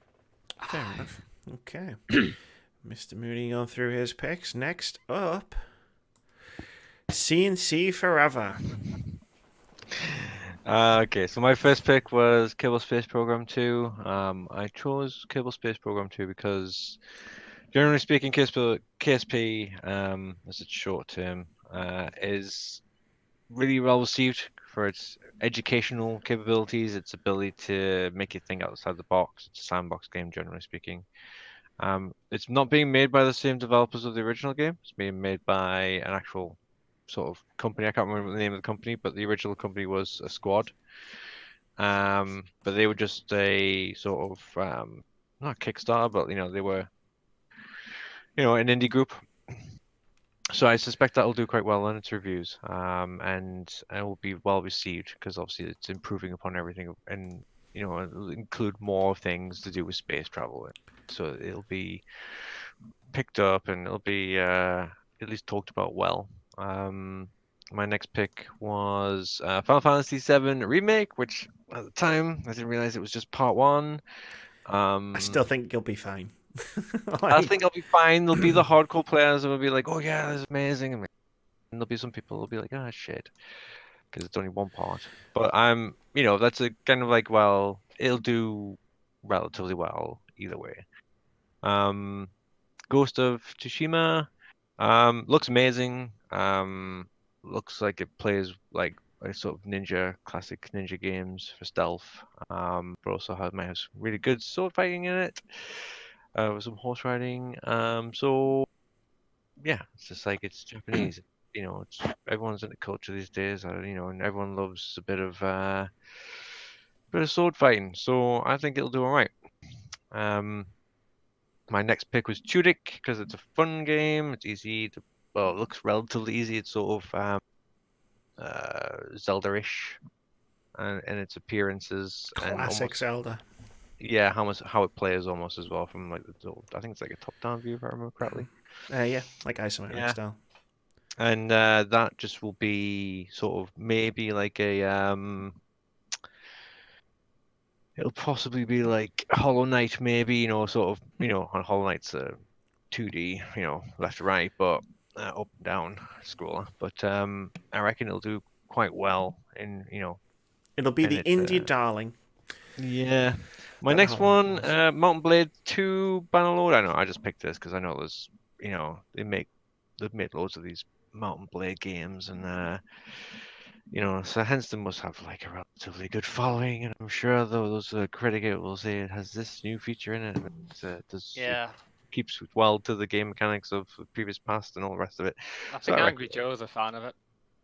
Fair enough. Okay. Mr. Mooney going through his picks. Next up, CNC Forever. Okay, so my first pick was Kerbal Space Program 2. I chose Kerbal Space Program 2 because, generally speaking, KSP, as it's short term, is really well received for its educational capabilities, its ability to make you think outside the box. It's a sandbox game, generally speaking. It's not being made by the same developers of the original game. It's being made by an actual sort of company. I can't remember the name of the company, but the original company was a Squad. But they were just a sort of not Kickstarter, but they were an indie group. So I suspect that'll do quite well in its reviews, and it will be well received because obviously it's improving upon everything, and it'll include more things to do with space travel. So it'll be picked up and it'll be at least talked about well. My next pick was Final Fantasy VII Remake, which at the time I didn't realize it was just part 1. I still think you'll be fine. I think I'll be fine. There'll be the hardcore players who will be like, "Oh yeah, this is amazing," and there'll be some people who'll be like, "Oh shit," because it's only one part. But that's a kind of like, well, it'll do relatively well either way. Ghost of Tsushima looks amazing. Looks like it plays like a sort of classic ninja games for stealth. But also might have some really good sword fighting in it. With some horse riding. So yeah, it's just like it's Japanese. everyone's into culture these days, and everyone loves a bit of sword fighting. So I think it'll do all right. My next pick was Tudyk because it's a fun game. It's easy to, well, it looks relatively easy. It's sort of Zelda-ish, and its appearances and Classic almost, Zelda. yeah, how it plays almost as well from like I think it's like a top-down view if I remember correctly. Yeah, like isometric Yeah. style. And that just will be sort of maybe like it'll possibly be like Hollow Knight, maybe, sort of, on Hollow Knight's 2D, left to right, but up and down scroller. But I reckon it'll do quite well It'll be and the it, indie darling. yeah. My That next Hollow one, Knight was. Mountain Blade 2 Bannerlord. I know I just picked this because I know there's, they've made loads of these Mountain Blade games, and so hence they must have like a relatively good following, and I'm sure those critic will say it has this new feature in it. It Yeah, keeps well to the game mechanics of the previous past and all the rest of it. I So think I Angry Joe's a fan of it.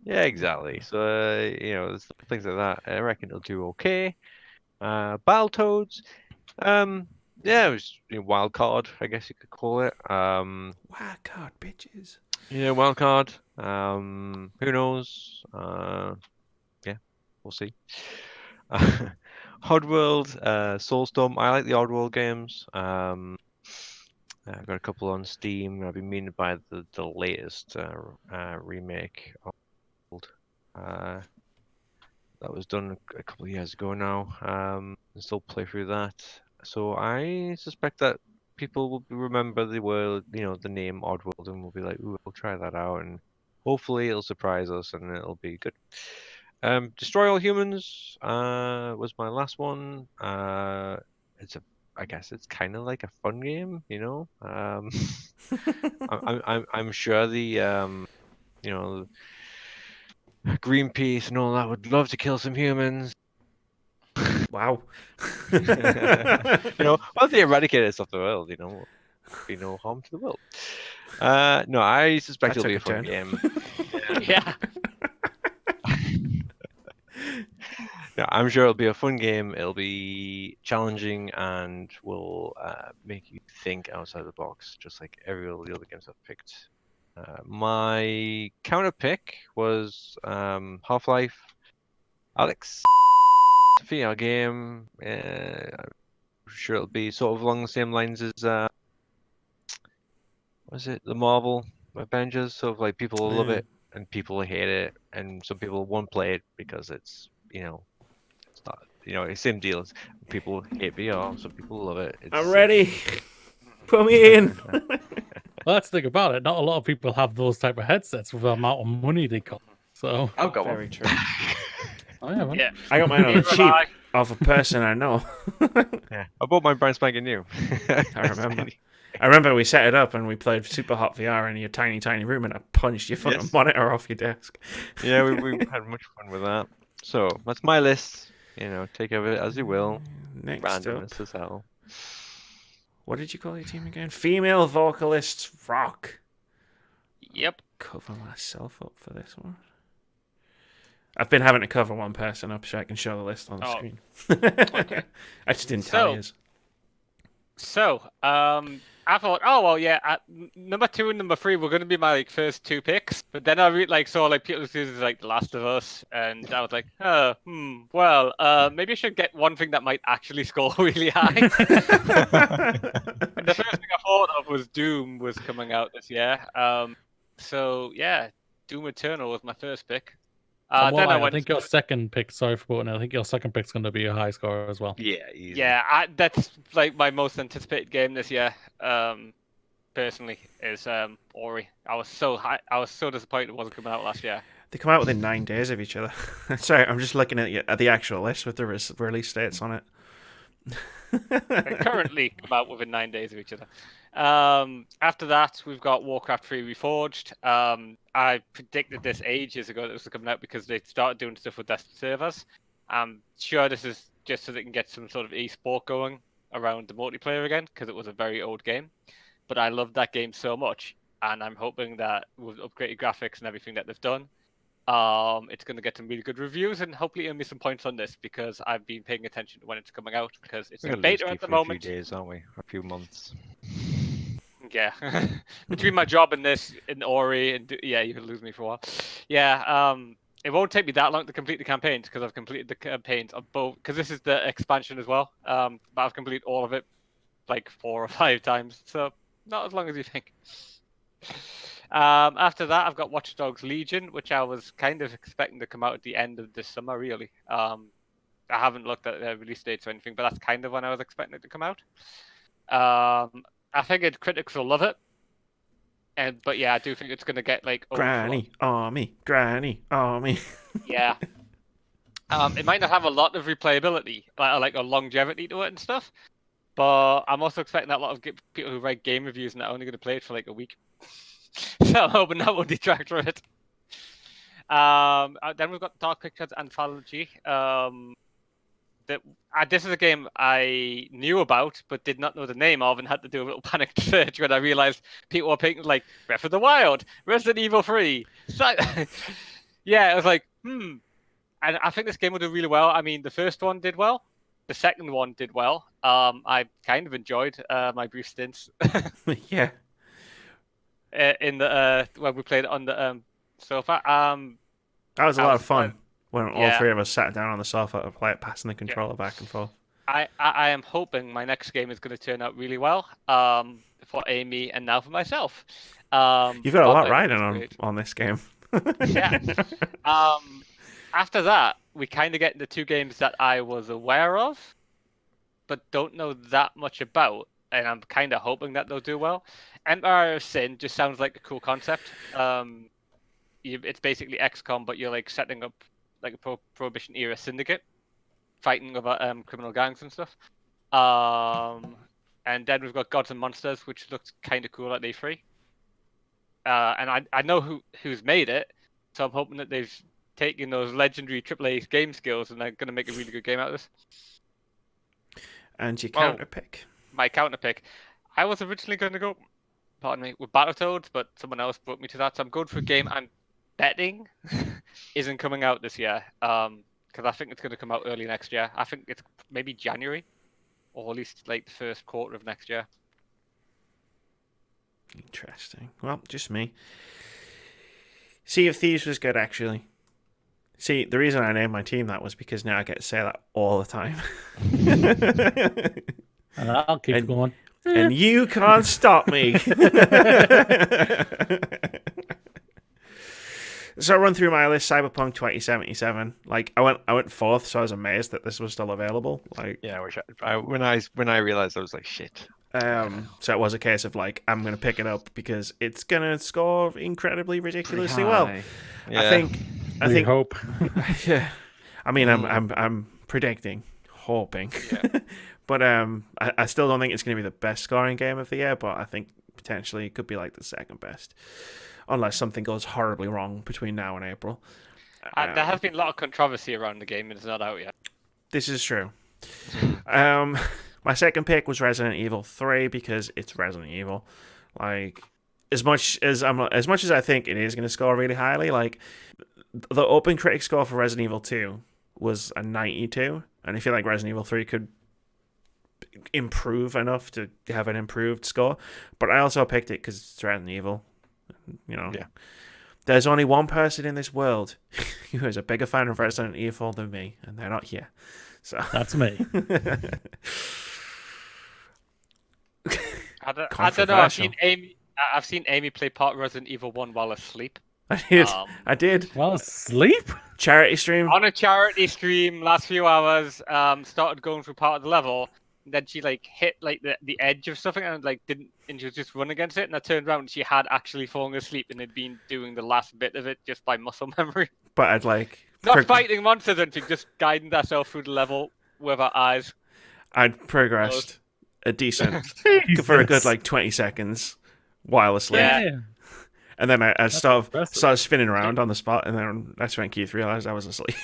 Yeah, exactly. So there's things like that. I reckon it'll do okay. Battletoads, yeah, it was wild card, I guess you could call it. Wild card, bitches. Yeah, wild card. Who knows? Yeah, we'll see. Oddworld, Soulstorm. I like the Oddworld games. I've got a couple on Steam. I've been meaning to buy the latest remake of Oddworld. That was done a couple of years ago now. I still play through that. So I suspect that people will remember the name Oddworld, and will be like, "Ooh, I'll try that out," and hopefully it'll surprise us and it'll be good. Destroy All Humans was my last one. I guess it's kind of like a fun game, I'm sure Greenpeace and all that would love to kill some humans. Wow. Once they eradicate it off the world, will be no harm to the world. No, I suspect That it'll be a took a fun turn. game. Yeah. No, I'm sure it'll be a fun game. It'll be challenging and will make you think outside the box, just like every all the other games I've picked. My counter pick was Half-Life Alex. VR game. I'm sure it'll be sort of along the same lines as was it the Marvel Avengers? Sort of like people will love Yeah. it and people will hate it, and some people won't play it because it's it's not it's same deal as people hate VR. Some people love it. I'm ready. Put me in. Well, let's think about it. Not a lot of people have those type of headsets with the amount of money they cost. So, I've got Very one. true. oh yeah, man. Yeah. I got mine on Neither have cheap I. off a person I know. Yeah, I bought mine brand spanking new. I remember. I remember we set it up and we played Super Hot VR in your tiny, tiny room, and I punched your fucking Yes. monitor off your desk. Yeah, we had much fun with that. So that's my list. Take of it as you will. Next up, Randomness as hell. what did you call your team again? Female vocalists rock. Yep. Cover myself up for this one. I've been having to cover one person up so I can show the list on the Oh, screen. I just didn't tell So- you. So, I thought, oh well, yeah, number 2 and number 3 were going to be my first 2 picks, but then I saw people choosing like The Last of Us, and I was like, well, maybe I should get one thing that might actually score really high. And the first thing I thought of was Doom was coming out this year. So yeah, Doom Eternal was my first pick. Then I I went. think your second pick. Sorry for quoting. I think your second pick's going to be a high score as well. Yeah, easy. Yeah, that's like my most anticipated game this year. Personally, is Ori. I was so disappointed it wasn't coming out last year. They come out within 9 days of each other. Sorry, I'm just looking at the actual list with the release dates on it. They currently come out within 9 days of each other. After that, we've got Warcraft 3 Reforged. I predicted this ages ago that it was coming out because they started doing stuff with their servers. I'm sure this is just so they can get some sort of esport going around the multiplayer again because it was a very old game. But I loved that game so much. and I'm hoping that with upgraded graphics and everything that they've done, it's going to get some really good reviews, and hopefully earn me some points on this because I've been paying attention to when it's coming out because it's We're in gonna lose beta you at the for a few moment. days, aren't we? Or a few months. Yeah, between my job and this in Ori, and yeah, you could lose me for a while. Yeah, it won't take me that long to complete the campaigns because I've completed the campaigns of both. Because this is the expansion as well. But I've completed all of it like 4 or 5 times, so not as long as you think. After that, I've got Watch Dogs Legion, which I was kind of expecting to come out at the end of this summer. Really, I haven't looked at the release dates or anything, but that's kind of when I was expecting it to come out. I figured critics will love it, but yeah, I do think it's going to get like Granny Army. Yeah. It might not have a lot of replayability, like a longevity to it and stuff, but I'm also expecting that a lot of people who write game reviews and are only going to play it for like a week. So I'm hoping that will detract from it. Then we've got Dark Pictures Anthology. This is a game I knew about but did not know the name of and had to do a little panicked search when I realized people were picking like Breath of the Wild, Resident Evil 3. Yeah, I was like, And I think this game will do really well. I mean, the first one did well. The second one did well. I kind of enjoyed my brief stints. Yeah. In the when we played it on the sofa. That was a lot of fun when all yeah. 3 of us sat down on the sofa to play it, passing the controller back and forth. I am hoping my next game is going to turn out really well for Amy and now for myself. You've got a lot riding on this game. Yeah. After that, we kind of get into 2 games that I was aware of, but don't know that much about, and I'm kind of hoping that they'll do well. Empire of Sin just sounds like a cool concept. It's basically XCOM, but you're like setting up like a Prohibition era syndicate, fighting with criminal gangs and stuff. And then we've got Gods and Monsters, which looks kind of cool at E3. And I know who's made it, so I'm hoping that they've taken those legendary AAA game skills and they're going to make a really good game out of this. And your counter pick? My counter pick. I was originally going to go, pardon me, with Battletoads, but someone else brought me to that. So I'm going for a game I'm betting isn't coming out this year. Because I think it's going to come out early next year. I think it's maybe January, or at least like the first quarter of next year. Interesting. Well, just me. Sea of Thieves was good, actually. See, the reason I named my team that was because now I get to say that all the time. And I'll keep going. And you can't stop me. So I run through my list. Cyberpunk 2077. Like I went fourth, so I was amazed that this was still available. Like Yeah, when I realized, I was like, shit. So it was a case of like I'm gonna pick it up because it's gonna score incredibly ridiculously well. Yeah. I think hope. Yeah. I mean, I'm predicting, hoping, Yeah. but I still don't think it's going to be the best scoring game of the year. But I think potentially it could be like the second best, unless something goes horribly wrong between now and April. There has been a lot of controversy around the game, and it's not out yet. This is true. My second pick was Resident Evil 3 because it's Resident Evil. Like as much as I think it is going to score really highly, like the open critic score for Resident Evil 2 was a 92, and I feel like Resident Evil 3 could improve enough to have an improved score. But I also picked it because it's Resident Evil. You know, Yeah. There's only one person in this world who is a bigger fan of Resident Evil than me, and they're not here. So That's me. I don't know. I've seen Amy play part of Resident Evil 1 while asleep. I did. Well, sleep? Charity stream. On a charity stream last few hours, started going through part of the level. And then she like hit like the edge of something and like didn't, and she was just run against it. And I turned around and she had actually fallen asleep and had been doing the last bit of it just by muscle memory. But I'd like Not fighting monsters or anything, just guiding herself through the level with her eyes. I'd progressed a decent for a good like 20 seconds while asleep. Yeah. And then I started impressive. spinning around on the spot, and then that's when Keith realized I was asleep.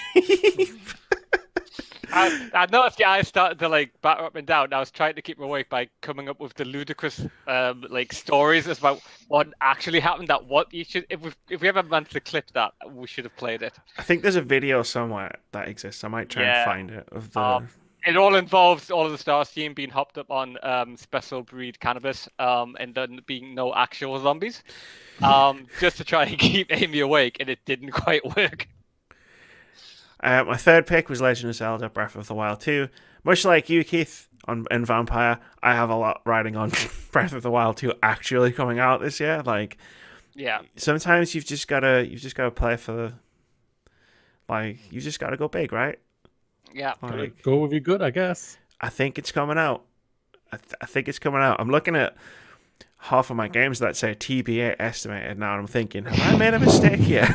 I noticed the eyes started to like batter up and down. And I was trying to keep awake by coming up with the ludicrous like stories about what actually happened. That what you should if we ever managed to clip that, we should have played it. I think there's a video somewhere that exists. I might try and Yeah. find it of the. It all involves all of the Stars team being hopped up on special breed cannabis, and then being no actual zombies, just to try and keep Amy awake, and it didn't quite work. My third pick was Legend of Zelda: Breath of the Wild 2. Much like you, Keith, in Vampire, I have a lot riding on Breath of the Wild 2 actually coming out this year. Like, Yeah, sometimes you've just gotta play for the. Like, you just gotta go big, right? yeah. Like, Go with your good, I guess. I think it's coming out. I think it's coming out. I'm looking at half of my games that say TBA estimated now, and I'm thinking, have I made a mistake here?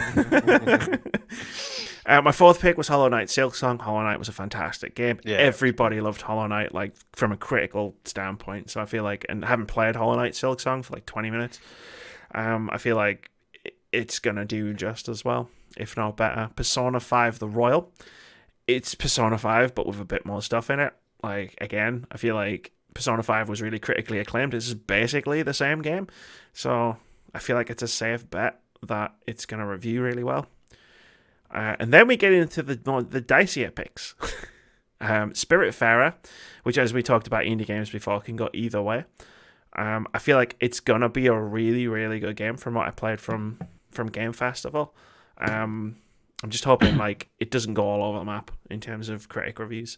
My fourth pick was Hollow Knight Silksong. Hollow Knight was a fantastic game. Yeah. Everybody loved Hollow Knight, like, from a critical standpoint. So I feel like, and I haven't played Hollow Knight Silksong for like 20 minutes. I feel like it's gonna do just as well, if not better. Persona 5 The Royal. It's Persona 5, but with a bit more stuff in it. Like, again, I feel like Persona 5 was really critically acclaimed. This is basically the same game. So I feel like it's a safe bet that it's going to review really well. And then we get into the dicier picks. Spiritfarer, which, as we talked about indie games before, can go either way. I feel like it's going to be a really, really good game from what I played from Game Festival. I'm just hoping like it doesn't go all over the map in terms of critic reviews.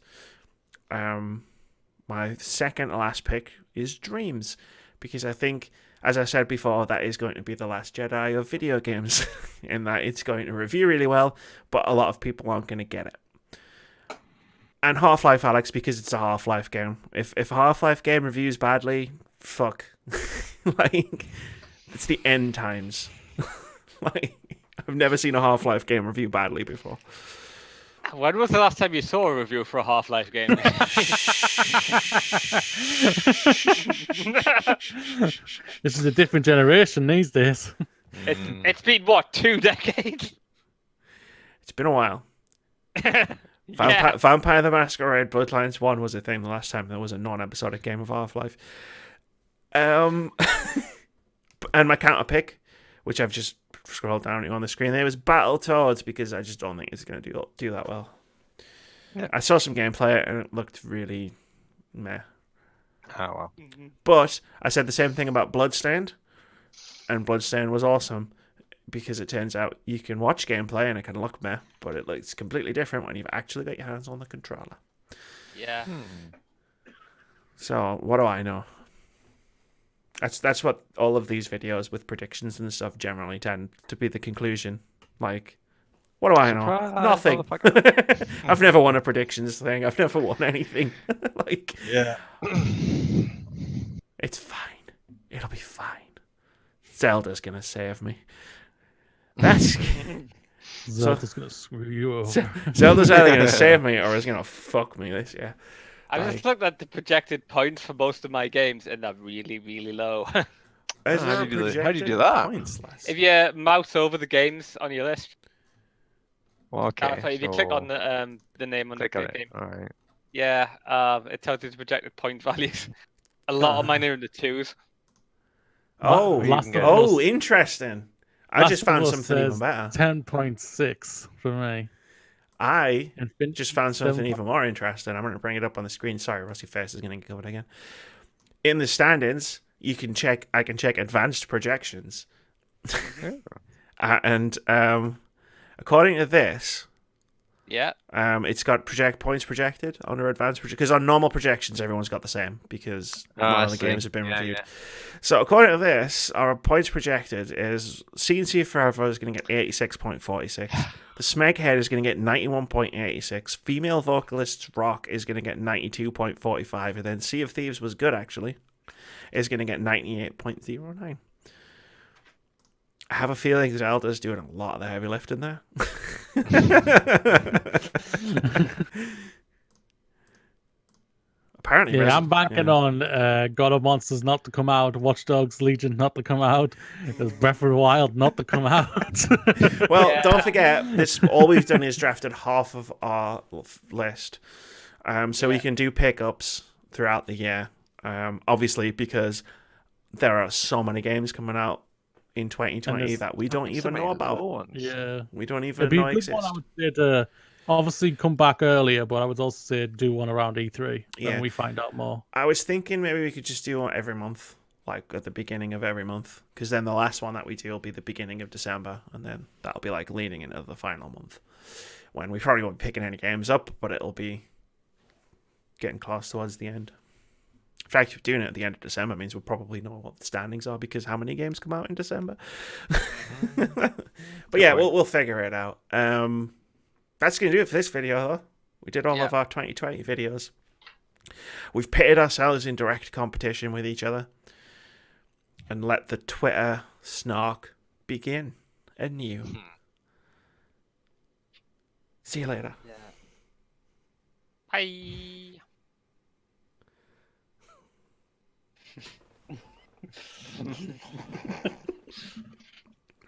My second to last pick is Dreams, because I think, as I said before, that is going to be the last Jedi of video games, in that it's going to review really well, but a lot of people aren't going to get it. And Half-Life Alyx, because it's a Half-Life game. If a Half-Life game reviews badly, fuck. Like, it's the end times. Like, I've never seen a Half-Life game review badly before. When was the last time you saw a review for a Half-Life game? This is a different generation these days. It's been what, 2 decades? It's been a while. Yeah. Vampire the Masquerade Bloodlines 1 was a thing the last time there was a non-episodic game of Half-Life. And my counter pick, which I've just scrolled down on the screen there, was Battletoads, because I just don't think it's going to do that well. Yeah. I saw some gameplay and it looked really meh. Oh, well. But I said the same thing about Bloodstained, and Bloodstained was awesome, because it turns out you can watch gameplay and it can look meh, but it looks completely different when you've actually got your hands on the controller. Yeah. So what do I know? That's what all of these videos with predictions and stuff generally tend to be the conclusion. Like, what do I know? Surprise, Nothing. motherfucker. I've never won a predictions thing. I've never won anything. Like, Yeah. it's fine. It'll be fine. Zelda's gonna save me. That's Zelda's gonna screw you over. Zelda's either gonna save me or is gonna fuck me this year. I just looked at the projected points for most of my games, and they're really, really low. Is How there do you do that? a How do you do projected that? points list? If you mouse over the games on your list, Well, okay. if you click on the name on click the on it. game, All right. yeah, it tells you the projected point values. A lot of mine are in the 2s. Oh, Last of oh, Us- interesting. I Last just of found Us something even says better. 10.6 for me. I And just found something 7.5. even more interesting. I'm going to bring it up on the screen. Sorry, Rusty Face is going to get covered again. In the standings, I can check advanced projections. And according to this, Yeah. it's got points projected under advanced because on normal projections everyone's got the same because none I of the see. games have been Yeah, reviewed. yeah. So according to this, our points projected is CNC Forever is going to get 86.46. The Smeghead is going to get 91.86. Female Vocalist Rock is going to get 92.45, and then Sea of Thieves was good actually, is going to get 98.09. I have a feeling Zelda's doing a lot of the heavy lifting there. Apparently, Yeah, I'm Resident- banking yeah. on God of Monsters not to come out, Watch Dogs Legion not to come out, there's Breath of the Wild not to come out. Well, Yeah. don't forget, this all we've done is drafted half of our list, so we Yeah. can do pickups throughout the year. Obviously, because there are so many games coming out in 2020 there's that we don't So even many know little about. ones. yeah. We don't It'd even be know a good one, I exist. would say, to obviously come back earlier, but I would also say do one around E3 Yeah. when we find out more. I was thinking maybe we could just do one every month, like at the beginning of every month, because then the last one that we do will be the beginning of December, and then that'll be like leading into the final month, when we probably won't be picking any games up, but it'll be getting close towards the end. In fact, doing it at the end of December means we'll probably know what the standings are, because how many games come out in December? But yeah, point. we'll figure it out. That's gonna do it for this video, though. We did all Yeah. of our 2020 videos. We've pitted ourselves in direct competition with each other, and let the Twitter snark begin anew. See you later. Bye.